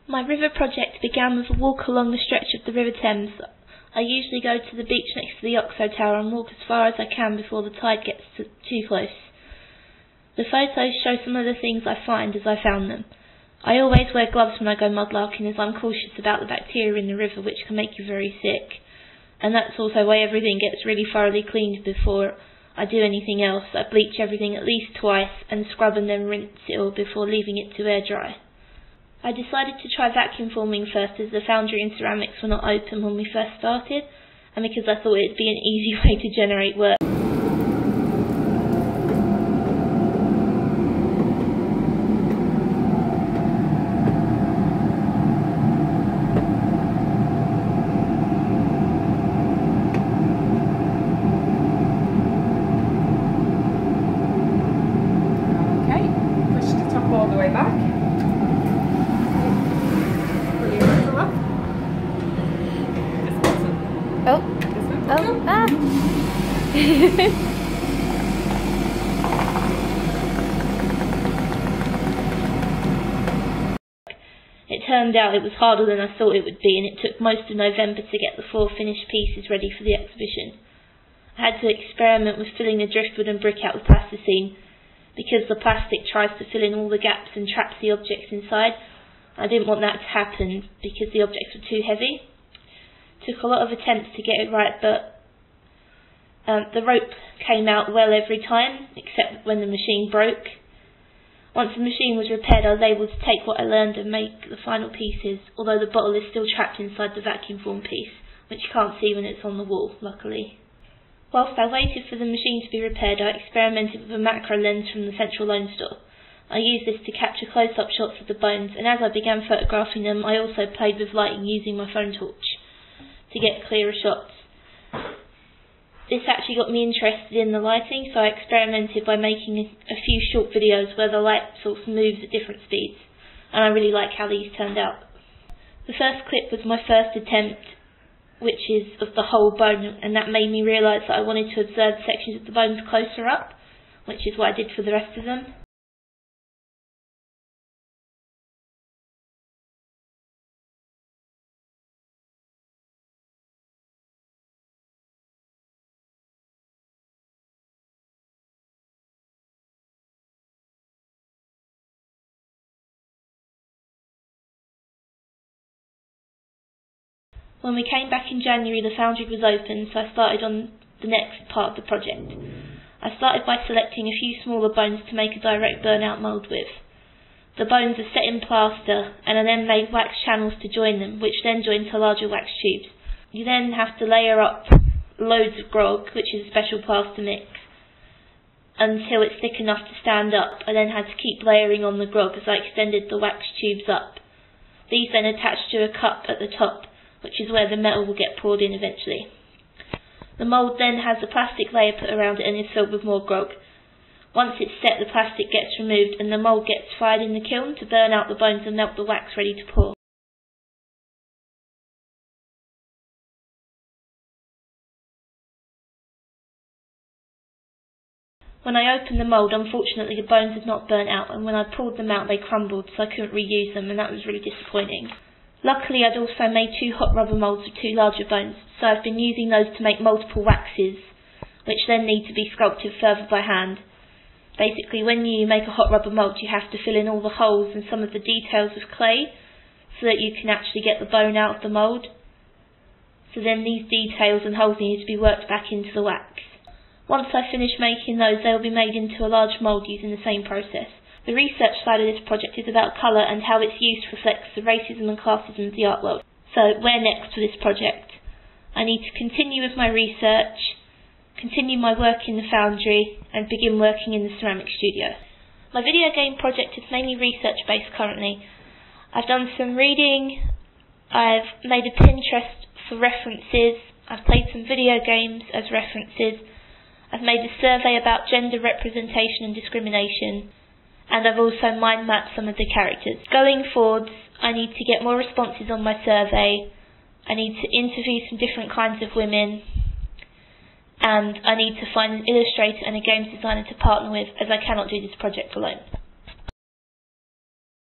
My river project began with a walk along the stretch of the River Thames. I usually go to the beach next to the Oxo Tower and walk as far as I can before the tide gets too close. The photos show some of the things I find as I found them. I always wear gloves when I go mudlarking as I'm cautious about the bacteria in the river which can make you very sick. And that's also why everything gets really thoroughly cleaned before I do anything else. I bleach everything at least twice and scrub and then rinse it all before leaving it to air dry. I decided to try vacuum forming first as the foundry and ceramics were not open when we first started, and because I thought it'd be an easy way to generate work. Okay, push the top all the way back. It turned out it was harder than I thought it would be, and it took most of November to get the 4 finished pieces ready for the exhibition. I had to experiment with filling the driftwood and brick out with plasticine, because the plastic tries to fill in all the gaps and traps the objects inside. I didn't want that to happen because the objects were too heavy. It took a lot of attempts to get it right, but the rope came out well every time, except when the machine broke. Once the machine was repaired, I was able to take what I learned and make the final pieces, although the bottle is still trapped inside the vacuum form piece, which you can't see when it's on the wall, luckily. Whilst I waited for the machine to be repaired, I experimented with a macro lens from the Central Loan Store. I used this to capture close-up shots of the bones, and as I began photographing them, I also played with lighting using my phone torch to get clearer shots. This actually got me interested in the lighting, so I experimented by making a few short videos where the light source moves at different speeds, and I really like how these turned out. The first clip was my first attempt, which is of the whole bone, and that made me realise that I wanted to observe sections of the bones closer up, which is what I did for the rest of them. When we came back in January, the foundry was open, so I started on the next part of the project. I started by selecting a few smaller bones to make a direct burnout mould with. The bones are set in plaster, and I then made wax channels to join them, which then join to larger wax tubes. You then have to layer up loads of grog, which is a special plaster mix, until it's thick enough to stand up. I then had to keep layering on the grog as I extended the wax tubes up. These then attached to a cup at the top, which is where the metal will get poured in eventually. The mould then has a plastic layer put around it and is filled with more grog. Once it's set, the plastic gets removed and the mould gets fired in the kiln to burn out the bones and melt the wax ready to pour. When I opened the mould, unfortunately the bones had not burnt out, and when I pulled them out they crumbled, so I couldn't reuse them, and that was really disappointing. Luckily, I'd also made 2 hot rubber moulds with 2 larger bones, so I've been using those to make multiple waxes, which then need to be sculpted further by hand. Basically, when you make a hot rubber mould, you have to fill in all the holes and some of the details with clay, so that you can actually get the bone out of the mould. So then these details and holes need to be worked back into the wax. Once I finish making those, they will be made into a large mould using the same process. The research side of this project is about colour and how its use reflects the racism and classism of the art world. So, where next for this project? I need to continue with my research, continue my work in the foundry, and begin working in the ceramic studio. My video game project is mainly research based currently. I've done some reading, I've made a Pinterest for references, I've played some video games as references, I've made a survey about gender representation and discrimination, and I've also mind mapped some of the characters. Going forwards, I need to get more responses on my survey, I need to interview some different kinds of women, and I need to find an illustrator and a games designer to partner with, as I cannot do this project alone.